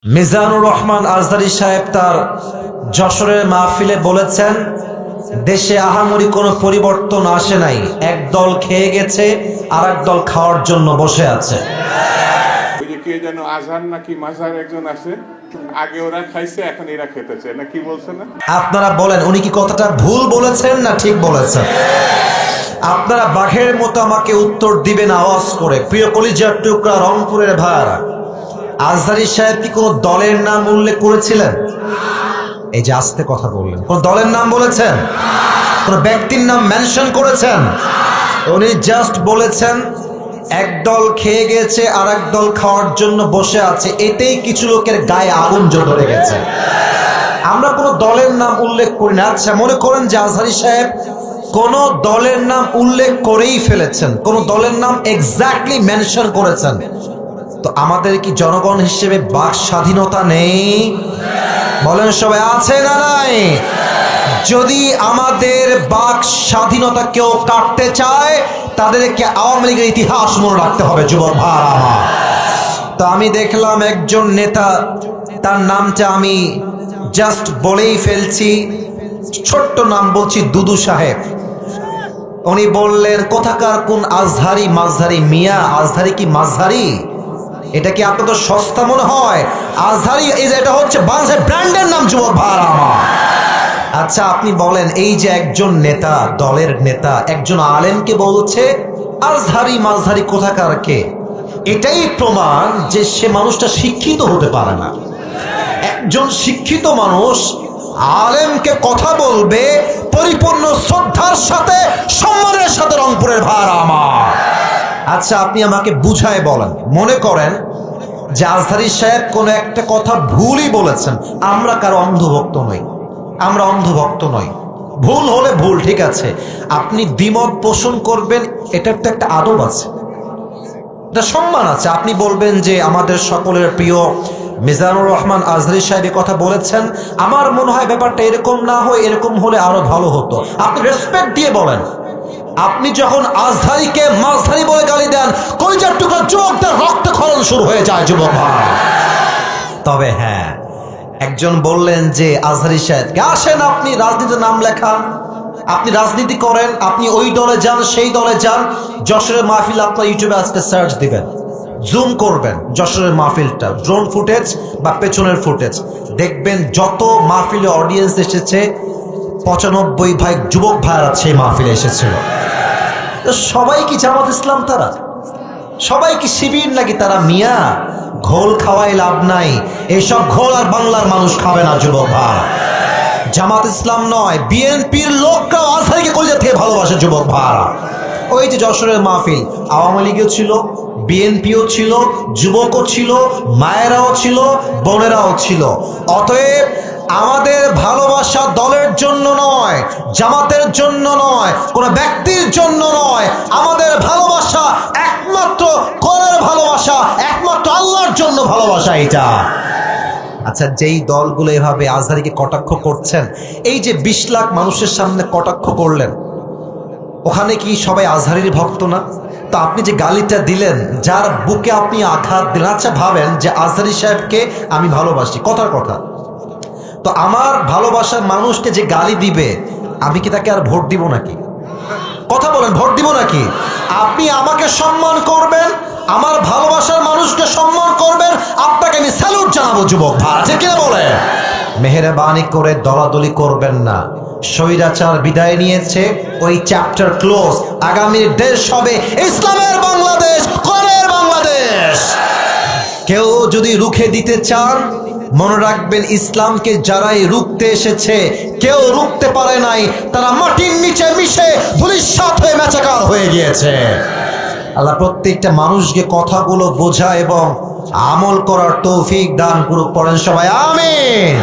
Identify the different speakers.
Speaker 1: মিজানুর রহমান আজহারী সাহেব তার যশোরের মাহফিলে বলেছেন, দেশে আহামরি কোনো পরিবর্তন আসে নাই, এক দল খেয়ে গেছে আর এক দল খাওয়ার জন্য বসে আছে।
Speaker 2: ওই যে কে যেন আজহার নাকি মাজার একজন আছে, আগে ওরা খাইছে এখন এরা খেতেছে না, কি বলছে না?
Speaker 1: আপনারা বলেন উনি কি কথাটা ভুল বলেছেন না ঠিক বলেছেন? আপনারা বাঘের মতো আমাকে উত্তর দিবেন আওয়াজ করে। প্রিয় কলিজার টুকরা রংপুরের ভাইরা, আজহারী সাহেব কি কোন দলের নাম উল্লেখ করেছিলেন? এই যে আস্তে কথা বললেন, কোন দলের নাম বলেছেন? কোন ব্যক্তির নাম মেনশন করেছেন? উনি জাস্ট বলেছেন এক দল খেয়ে গেছে আর এক দল খাওয়ার জন্য বসে আছে, এতেই কিছু লোকের গায়ে আগুন ধরে গেছে। আমরা কোনো দলের নাম উল্লেখ করি না। আচ্ছা, মনে করেন যে আজহারী সাহেব কোন দলের নাম উল্লেখ করেই ফেলেছেন, কোন দলের নাম এক্স্যাক্টলি মেনশন করেছেন, তো আমাদের কি জনগণ হিসেবে বাক স্বাধীনতা নেই? বলেন সবাই, আছে না নাই? যদি আমাদের বাক স্বাধীনতা কেউ কাটতে চায়, তাদেরকে আওয়ামী লীগের ইতিহাস মনে রাখতে হবে যুবক ভাইরা আমার। তো আমি দেখলাম একজন নেতা, তার নামটা আমি জাস্ট বলেই ফেলছি, ছোট্ট নাম বলছি, দুদু সাহেব। উনি বললেন কোথাকার কোন আজহারি মাঝহারি মিয়া, আজহারি কি মাঝহারি? এটা কি আপনাদের সস্তা মনে হয়? আজহারি এটা হচ্ছে বাংলাদেশের ব্র্যান্ডের নাম যুবক ভাইরা আমার। আচ্ছা আপনি বলেন, এই যে একজন নেতা, দলের নেতা একজন আলেমকে বলছে আজহারি মাঝহারি কোথাকার কে, এটাই প্রমাণ যে সে মানুষটা শিক্ষিত হতে পারে না। একজন শিক্ষিত মানুষ আলেমকে কথা বলবে পরিপূর্ণ শ্রদ্ধার সাথে, সম্মানের সাথে রংপুরের ভাইরা আমার। আচ্ছা আপনি আমাকে বুঝায় বলেন, মনে করেন যে আজহারী সাহেব কোনো একটা কথা ভুলই বলেছেন, আমরা কারো অন্ধভক্ত নই, আমরা অন্ধভক্ত নই, ভুল হলে ভুল, ঠিক আছে, আপনি দ্বিমত পোষণ করবেন, এটার তো একটা আদব আছে, এটা সম্মান আছে। আপনি বলবেন যে আমাদের সকলের প্রিয় মিজানুর রহমান আজহারী সাহেব কথা বলেছেন, আমার মনে হয় ব্যাপারটা এরকম না হয়, এরকম হলে আরো ভালো হতো। আপনি রেসপেক্ট দিয়ে বলেন। আপনি যখন আজহারীকে মাঝহারি বলে গালি দেন, কলিজার টুকরা যুবকদের রক্তক্ষরণ শুরু হয়ে যায় যুবক ভাই। তবে হ্যাঁ, একজন বললেন যে আজহারী সাহেবকে, আসেন আপনি রাজনীতির নাম লেখান, আপনি রাজনীতি করেন, আপনি ওই দলে যান সেই দলে যান, যশোরের মাহফিল আপনার ইউটিউবে আজকে সার্চ দিবেন, জুম করবেন যশোরের মাহফিলটা, ড্রোন ফুটেজ বা পেছনের ফুটেজ দেখবেন, যত মাহফিলে অডিয়েন্স এসেছে 95 যুবক ভাইরা সেই মাহফিলে এসেছিল। সবাই কি জামাত ইসলাম? তারা সবাই কি শিবির নাকি? তারা মিয়া, ঘোল খাওয়াই লাভ নাই, এইসব ঘোল আর বাংলার মানুষ খাবে না যুবক ভাই। জামাত ইসলাম নয়, বিএনপির লোকরাও আজহারীকে কলিজা থেকে ভালোবাসে যুবক ভাইরা। ওই যে যশোরের মাহফিল, আওয়ামী লীগও ছিল, বিএনপিও ছিল, যুবকও ছিল, মায়েরাও ছিল, বোনেরাও ছিল। অতএব আমাদের ভালোবাসা দলের জন্য নয়, জামাতের জন্য নয়, কোনো ব্যক্তির জন্য নয়, আমাদের ভালোবাসা একমাত্র কোরআনের ভালোবাসা, একমাত্র আল্লাহর জন্য ভালোবাসা এটা। আচ্ছা, যেই দলগুলো এভাবে আজহারীকে কটাক্ষ করছেন, এই যে 20 লাখ মানুষের সামনে কটাক্ষ করলেন, ওখানে কি সবাই আজহারীর ভক্ত না? তো আপনি যে গালিটা দিলেন, যার বুকে আপনি আঘাত দিলেন, আচ্ছা ভাবেন যে আজহারী সাহেবকে আমি ভালোবাসি, কথার কথা, তো আমার ভালোবাসার মানুষকে যে গালি দিবে, আমি কি তাকে আর ভোট দিব নাকি? কথা বলেন, ভোট দিব নাকি? আপনি আমাকে সম্মান করবেন, আমার ভালোবাসার মানুষকে সম্মান করবেন, আপনাকে আমি স্যালুট জানাবো যুবক ভাই, ঠিক কিনা বলে? মেহেরবানি করে দলাদলি করবেন না। স্বৈরাচার বিদায় নিয়েছে, ওই চ্যাপ্টার ক্লোজ। আগামীর দেশ হবে ইসলামের বাংলাদেশ, কোরআনের বাংলাদেশ। কেউ যদি রুখে দিতে চান, মনে রাখবেন ইসলামকে যারাই রুখতে এসেছে কেউ রুখতে পারে নাই, তারা মাটির নিচে মিশে ধূলিসাৎ হয়ে মেচাকার হয়ে গিয়েছে। আল্লাহ প্রত্যেকটা মানুষকে কথাগুলো বোঝা এবং আমল করার তৌফিক দান করুক, পড়েন সবাই আমিন।